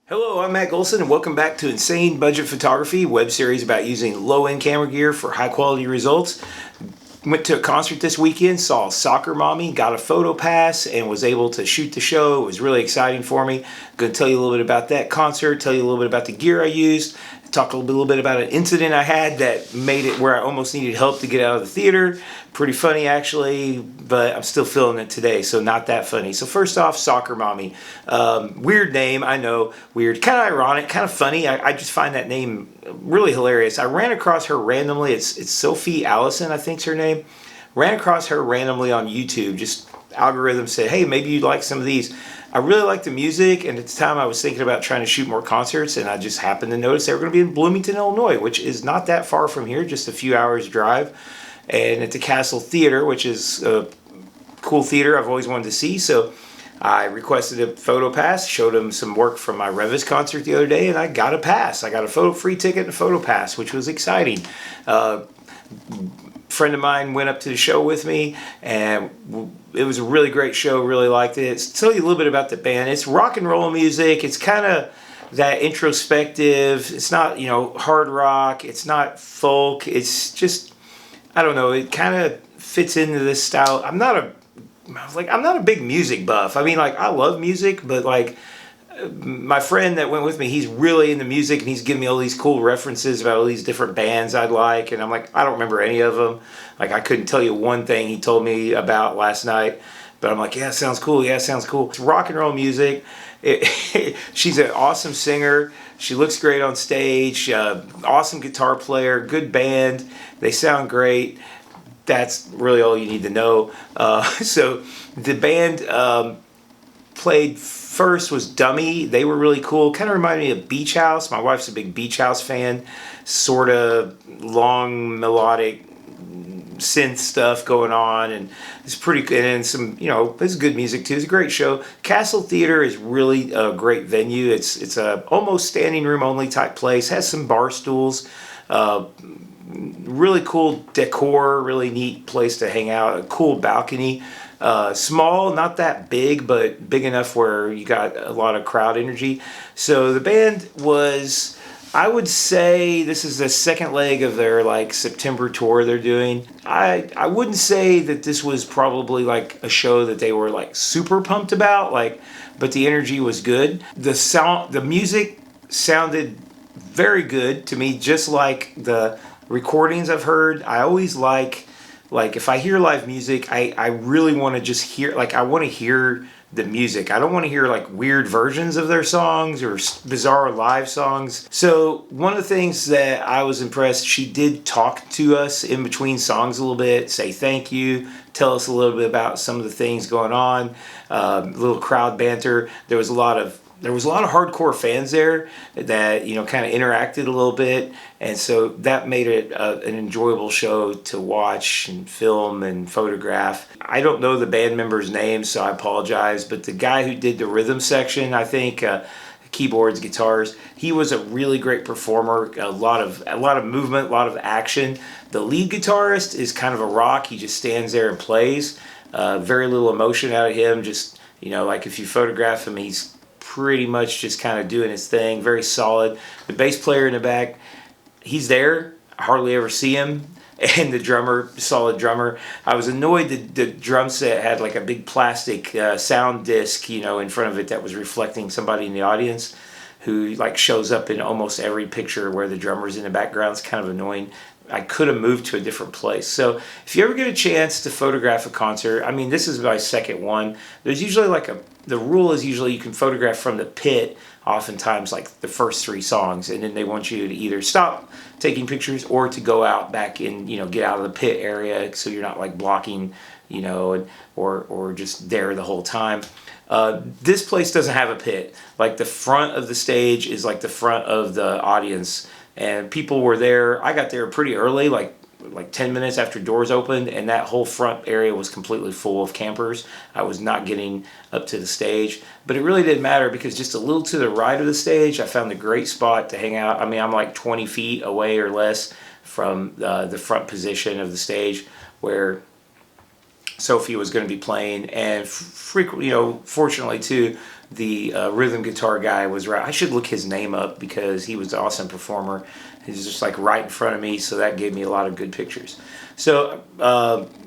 Hello, I'm Matt Golson, and welcome back to Insane Budget Photography, web series about using low-end camera gear for high-quality results. Went to a concert this weekend, saw Soccer Mommy, got a photo pass, and was able to shoot the show. It was really exciting for me. I'm going to tell you a little bit about that concert, tell you a little bit about the gear I used, talk a little bit about an incident I had that made it where I almost needed help to get out of the theater. Pretty funny, actually, but I'm still feeling it today, so not that funny. So first off, Soccer Mommy. Weird name, I know. Weird. Kind of ironic, kind of funny. I just find that name really hilarious. I ran across her randomly. It's Sophie Allison, I think's her name. Ran across her randomly on YouTube. Just algorithm said, hey, maybe you'd like some of these. I really like the music, and at the time I was thinking about trying to shoot more concerts, and I just happened to notice they were going to be in Bloomington, Illinois, which is not that far from here, just a few hours drive, and at the Castle Theater, which is a cool theater I've always wanted to see. So I requested a photo pass, showed them some work from my Revis concert the other day, and I got a pass. I got a free ticket and a photo pass, which was exciting. Friend of mine went up to the show with me, and it was a really great show. Really liked it. Tell you a little bit about the band. It's rock and roll music. It's kind of that introspective. It's not, hard rock. It's not folk. It's just, I don't know. It kind of fits into this style. I'm not a big music buff. I mean, I love music, but my friend that went with me, he's really into music, and he's giving me all these cool references about all these different bands I'd like, and I'm like, I don't remember any of them. I couldn't tell you one thing he told me about last night, but I'm like, yeah, sounds cool, yeah, sounds cool. It's rock and roll music. She's an awesome singer. She looks great on stage. Awesome guitar player, good band. They sound great. That's really all you need to know. So the band played first was Dummy. They were really cool. Kind of reminded me of Beach House. My wife's a big Beach House fan. Sort of long melodic synth stuff going on, and it's pretty good. And some, it's good music too. It's a great show. Castle Theater is really a great venue. It's a almost standing room only type place. Has some bar stools. Really cool decor. Really neat place to hang out. A cool balcony. Small, not that big, but big enough where you got a lot of crowd energy. So the band was, I would say, this is the second leg of their September tour they're doing. I wouldn't say that this was probably a show that they were super pumped about, but the energy was good. The music sounded very good to me, just like the recordings I've heard. I always if I hear live music, I really want to just hear, I want to hear the music. I don't want to hear weird versions of their songs or bizarre live songs. So one of the things that I was impressed, she did talk to us in between songs a little bit, say thank you, tell us a little bit about some of the things going on, a little crowd banter. There was a lot of hardcore fans there that kind of interacted a little bit, and so that made it an enjoyable show to watch and film and photograph. I don't know the band members' names, so I apologize, but the guy who did the rhythm section, I think keyboards, guitars, he was a really great performer. A lot of movement, a lot of action. The lead guitarist is kind of a rock. He just stands there and plays. Very little emotion out of him. Just if you photograph him, he's pretty much just kind of doing his thing, very solid. The bass player in the back, he's there. I hardly ever see him. And the drummer, solid drummer. I was annoyed that the drum set had a big plastic sound disc, in front of it that was reflecting somebody in the audience who shows up in almost every picture where the drummer's in the background. It's kind of annoying. I could have moved to a different place. So if you ever get a chance to photograph a concert, I mean, this is my second one. There's usually the rule is usually you can photograph from the pit, oftentimes the first 3 songs, and then they want you to either stop taking pictures or to go out back and, get out of the pit area so you're not blocking, or just there the whole time. This place doesn't have a pit. The front of the stage is the front of the audience. And people were there. I got there pretty early, like 10 minutes after doors opened, and that whole front area was completely full of campers. I was not getting up to the stage, but it really didn't matter because just a little to the right of the stage, I found a great spot to hang out. I mean, I'm 20 feet away or less from the front position of the stage, where Sophie was going to be playing, and frequently, fortunately too, the rhythm guitar guy was right. I should look his name up because he was an awesome performer. He was just like right in front of me, so that gave me a lot of good pictures. So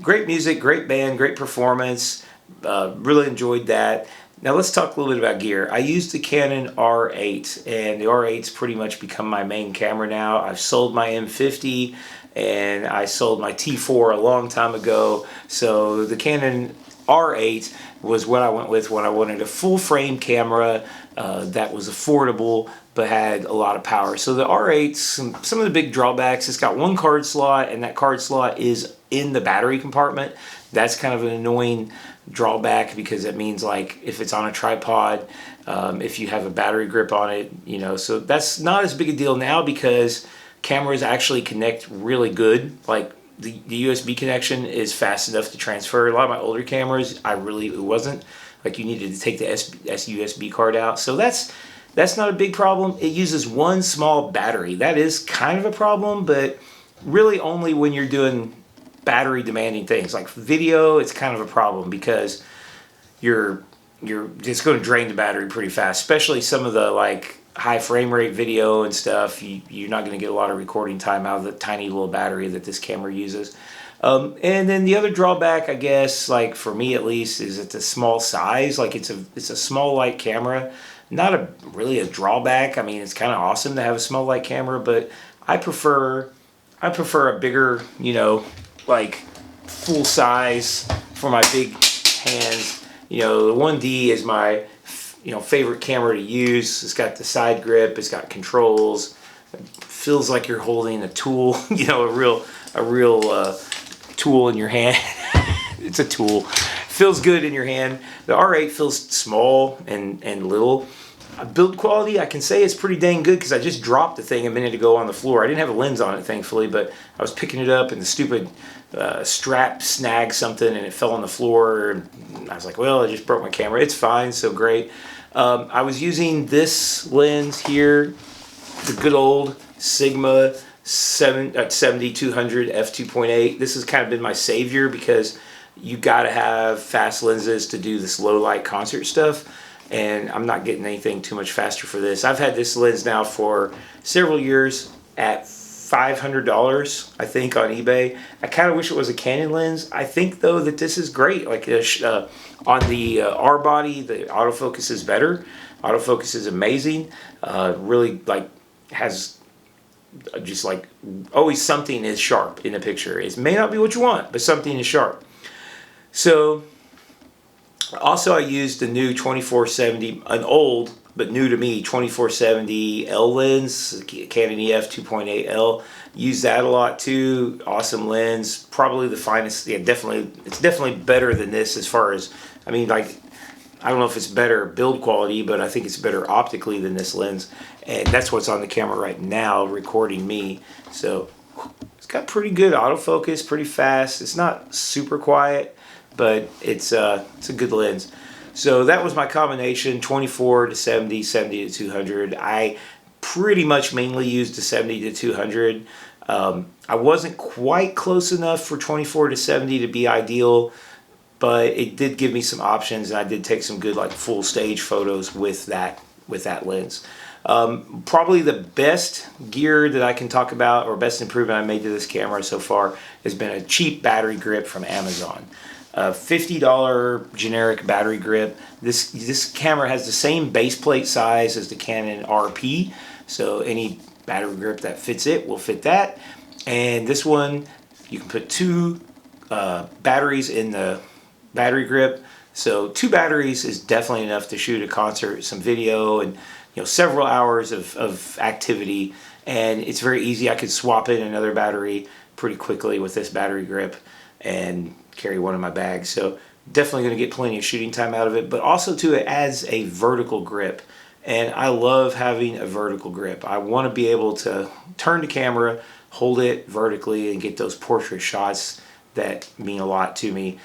great music, great band, great performance. Really enjoyed that. Now let's talk a little bit about gear. I used the Canon R8, and the R8's pretty much become my main camera now. I've sold my M50, and I sold my T4 a long time ago. So the Canon R8 was what I went with when I wanted a full frame camera that was affordable but had a lot of power. So the R8, some of the big drawbacks, it's got one card slot, and that card slot is in the battery compartment. That's kind of an annoying drawback because it means like if it's on a tripod, if you have a battery grip on it, so that's not as big a deal now because cameras actually connect really good. Like the USB connection is fast enough to transfer. A lot of my older cameras, it wasn't. Like you needed to take the USB card out. So that's not a big problem. It uses one small battery. That is kind of a problem, but really only when you're doing battery demanding things. Like video, it's kind of a problem because it's going to drain the battery pretty fast, especially some of the like high frame rate video and stuff. You're not going to get a lot of recording time out of the tiny little battery that this camera uses. And then the other drawback, I guess, like for me at least, is it's a small size. Like it's a small light camera. Not really a drawback. I mean, it's kind of awesome to have a small light camera, but I prefer a bigger, like full size for my big hands. The 1D is my favorite camera to use. It's got the side grip, it's got controls. It feels like you're holding a tool, a real tool in your hand. It's a tool. Feels good in your hand. The R8 feels small and little. Build quality, I can say it's pretty dang good because I just dropped the thing a minute ago on the floor. I didn't have a lens on it, thankfully, but I was picking it up and the stupid strap snagged something and it fell on the floor. And I was like, well, I just broke my camera. It's fine, so great. I was using this lens here, the good old Sigma 70-200 f2.8. This has kind of been my savior because you got to have fast lenses to do this low light concert stuff. And I'm not getting anything too much faster for this. I've had this lens now for several years at $500, I think, on eBay. I kind of wish it was a Canon lens. I think, though, that this is great. Like on the R body, the autofocus is better. Autofocus is amazing. Really, like, has just like always something is sharp in a picture. It may not be what you want, but something is sharp. So also I used the new 2470, an old but new to me 2470 L lens, Canon EF 2.8 L. Use that a lot too. Awesome lens, probably the finest. Yeah, definitely, it's definitely better than this as far as, I mean, like, I don't know if it's better build quality, but I think it's better optically than this lens. And that's what's on the camera right now, recording me. So it's got pretty good autofocus, pretty fast. It's not super quiet, but it's a good lens. So that was my combination, 24 to 70, 70 to 200. I pretty much mainly used the 70 to 200. I wasn't quite close enough for 24 to 70 to be ideal, but it did give me some options, and I did take some good like full stage photos with that lens. Probably the best gear that I can talk about, or best improvement I made to this camera so far, has been a cheap battery grip from Amazon. $50 generic battery grip. This camera has the same base plate size as the Canon RP, so any battery grip that fits it will fit that. And this one, you can put two batteries in the battery grip. So 2 batteries is definitely enough to shoot a concert, some video, and several hours of activity. And it's very easy. I could swap in another battery pretty quickly with this battery grip and carry one in my bag. So definitely going to get plenty of shooting time out of it. But also too, it adds a vertical grip. And I love having a vertical grip. I want to be able to turn the camera, hold it vertically, and get those portrait shots that mean a lot to me.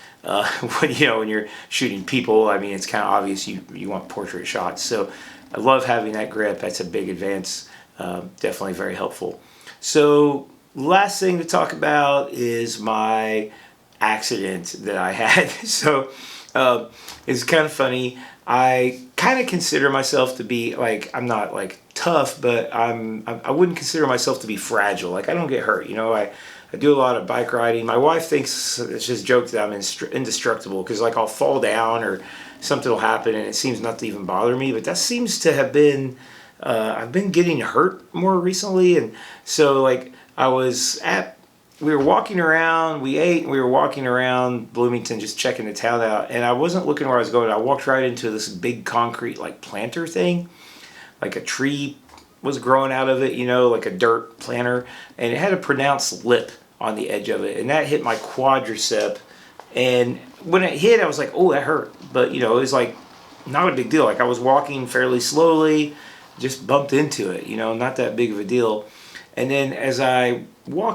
When you're shooting people, I mean, it's kind of obvious you want portrait shots. So I love having that grip. That's a big advance. Definitely very helpful. So last thing to talk about is my accident that I had. So it's kind of funny. I kind of consider myself to be like, I'm not like tough, but I wouldn't consider myself to be fragile. Like I don't get hurt. I do a lot of bike riding. My wife thinks it's just jokes that I'm indestructible because like I'll fall down or something will happen and it seems not to even bother me. But that seems to have been I've been getting hurt more recently, and so like we were walking around, we ate, and we were walking around Bloomington just checking the town out, and I wasn't looking where I was going. I walked right into this big concrete like planter thing, like a tree was growing out of it, like a dirt planter, and it had a pronounced lip on the edge of it, and that hit my quadricep. And when it hit, I was like, oh, that hurt. But it was like not a big deal. Like I was walking fairly slowly, just bumped into it, not that big of a deal. And then as I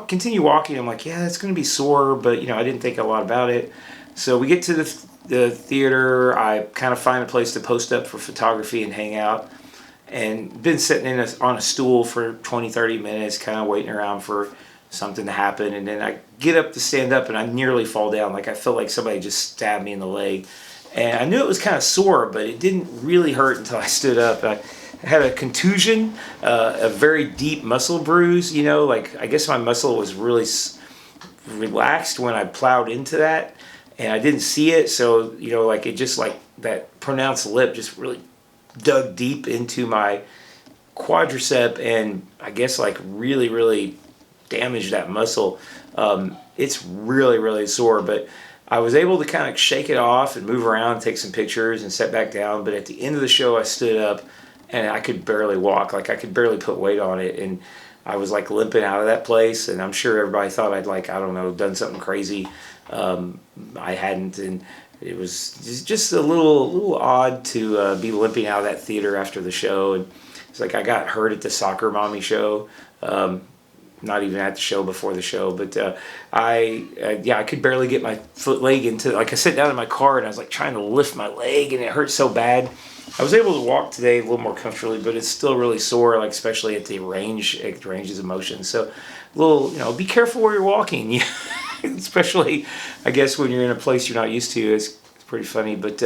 continue walking, I'm like, yeah, it's going to be sore, but I didn't think a lot about it. So we get to the theater. I kind of find a place to post up for photography and hang out. And been sitting on a stool for 20, 30 minutes, kind of waiting around for something to happen. And then I get up to stand up and I nearly fall down. Like I felt like somebody just stabbed me in the leg. And I knew it was kind of sore, but it didn't really hurt until I stood up. I had a contusion, a very deep muscle bruise, like I guess my muscle was really relaxed when I plowed into that. And I didn't see it. So, like it just like that pronounced lip just really dug deep into my quadricep and I guess like really, really damaged that muscle. It's really, really sore, but I was able to kind of shake it off and move around, take some pictures and sit back down. But at the end of the show, I stood up and I could barely walk. Like I could barely put weight on it. And I was like limping out of that place. And I'm sure everybody thought I'd like, I don't know, done something crazy. I hadn't. And it was just a little odd to be limping out of that theater after the show. And it's like I got hurt at the soccer mommy show. Not even at the show, before the show, but I could barely get my leg into, like I sat down in my car and I was like trying to lift my leg and it hurt so bad. I was able to walk today a little more comfortably, but it's still really sore, like especially at the ranges of motion. So a little, be careful where you're walking, especially I guess when you're in a place you're not used to. It's pretty funny, but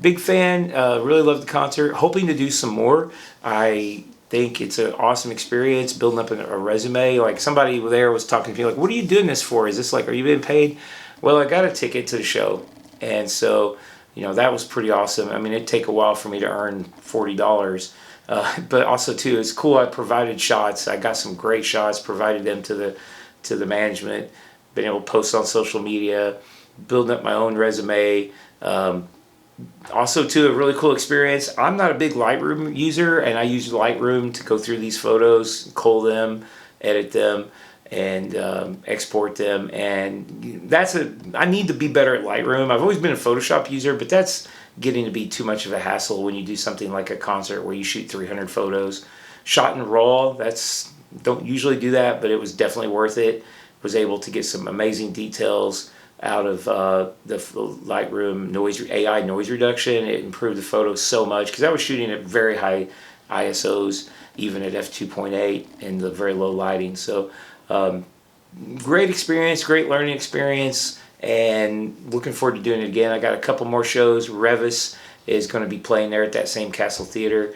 big fan, really loved the concert, hoping to do some more. I think it's an awesome experience, building up a resume. Like somebody there was talking to me like, what are you doing this for? Is this like, are you being paid? Well, I got a ticket to the show. And so, that was pretty awesome. I mean, it'd take a while for me to earn $40. But also too, it's cool. I provided shots. I got some great shots, provided them to the management, been able to post on social media, building up my own resume. Also, too, a really cool experience. I'm not a big Lightroom user, and I use Lightroom to go through these photos, cull them, edit them, and export them. And I need to be better at Lightroom. I've always been a Photoshop user, but that's getting to be too much of a hassle when you do something like a concert where you shoot 300 photos. Shot in RAW, don't usually do that, but it was definitely worth it. Was able to get some amazing details out of the Lightroom AI noise reduction. It improved the photos so much because I was shooting at very high ISOs, even at f2.8 in the very low lighting. So great experience, great learning experience, and looking forward to doing it again. I got a couple more shows. Revis is going to be playing there at that same Castle Theater.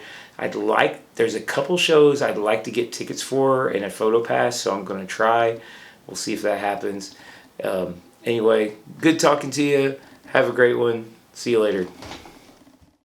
There's a couple shows I'd like to get tickets for in a PhotoPass, so I'm going to try. We'll see if that happens. Anyway, good talking to you. Have a great one. See you later.